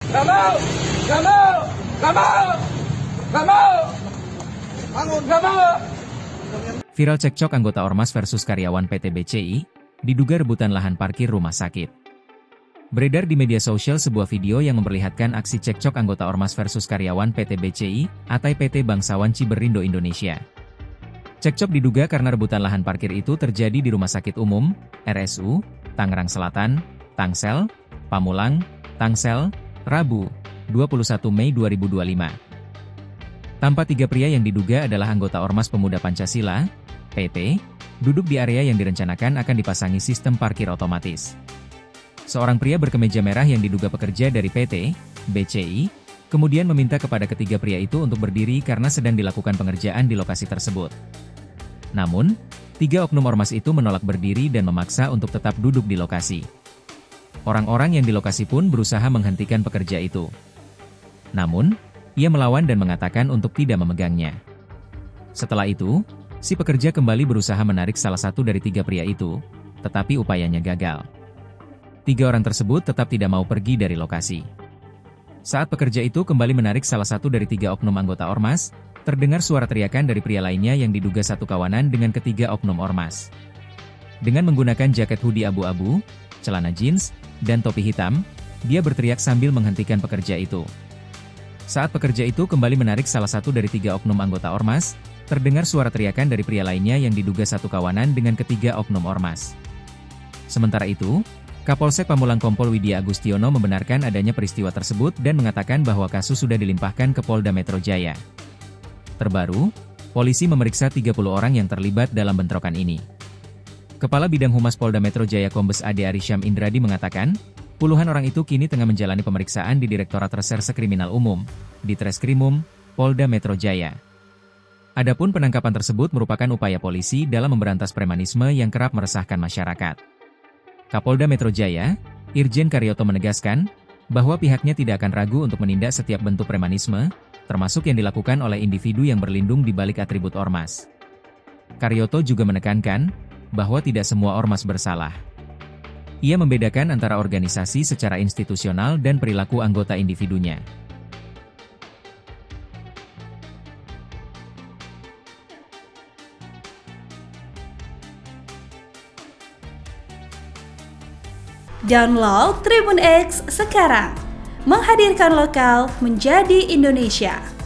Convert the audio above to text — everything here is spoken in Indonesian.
Gak mau, gak mau, gak mau, gak mau, gak mau. Viral cekcok anggota Ormas versus karyawan PT BCI, diduga rebutan lahan parkir rumah sakit. Beredar di media sosial sebuah video yang memperlihatkan aksi cekcok anggota Ormas versus karyawan PT BCI, atau PT Bangsawan Ciberindo Indonesia. Cekcok diduga karena rebutan lahan parkir itu terjadi di Rumah Sakit Umum, RSU, Tangerang Selatan, Tangsel, Pamulang, Tangsel, Rabu, 21 Mei 2025. Tampak tiga pria yang diduga adalah anggota Ormas Pemuda Pancasila, PT, duduk di area yang direncanakan akan dipasangi sistem parkir otomatis. Seorang pria berkemeja merah yang diduga pekerja dari PT, BCI, kemudian meminta kepada ketiga pria itu untuk berdiri karena sedang dilakukan pengerjaan di lokasi tersebut. Namun, tiga oknum ormas itu menolak berdiri dan memaksa untuk tetap duduk di lokasi. Orang-orang yang di lokasi pun berusaha menghentikan pekerja itu. Namun, ia melawan dan mengatakan untuk tidak memegangnya. Setelah itu, si pekerja kembali berusaha menarik salah satu dari tiga pria itu, tetapi upayanya gagal. Tiga orang tersebut tetap tidak mau pergi dari lokasi. Saat pekerja itu kembali menarik salah satu dari tiga oknum anggota ormas, terdengar suara teriakan dari pria lainnya yang diduga satu kawanan dengan ketiga oknum ormas. Dengan menggunakan jaket hoodie abu-abu, celana jeans, dan topi hitam, dia berteriak sambil menghentikan pekerja itu. Saat pekerja itu kembali menarik salah satu dari tiga oknum anggota ormas, terdengar suara teriakan dari pria lainnya yang diduga satu kawanan dengan ketiga oknum ormas. Sementara itu, Kapolsek Pamulang Kompol Widya Agustiono membenarkan adanya peristiwa tersebut dan mengatakan bahwa kasus sudah dilimpahkan ke Polda Metro Jaya. Terbaru, polisi memeriksa 30 orang yang terlibat dalam bentrokan ini. Kepala Bidang Humas Polda Metro Jaya Kombes Ade Arysyam Indradi mengatakan, puluhan orang itu kini tengah menjalani pemeriksaan di Direktorat Reserse Kriminal Umum, di Treskrimum, Polda Metro Jaya. Adapun penangkapan tersebut merupakan upaya polisi dalam memberantas premanisme yang kerap meresahkan masyarakat. Kapolda Metro Jaya, Irjen Karyoto menegaskan, bahwa pihaknya tidak akan ragu untuk menindak setiap bentuk premanisme, termasuk yang dilakukan oleh individu yang berlindung di balik atribut ormas. Karyoto juga menekankan, bahwa tidak semua ormas bersalah. Ia membedakan antara organisasi secara institusional dan perilaku anggota individunya. Download Tribun X sekarang, menghadirkan lokal menjadi Indonesia.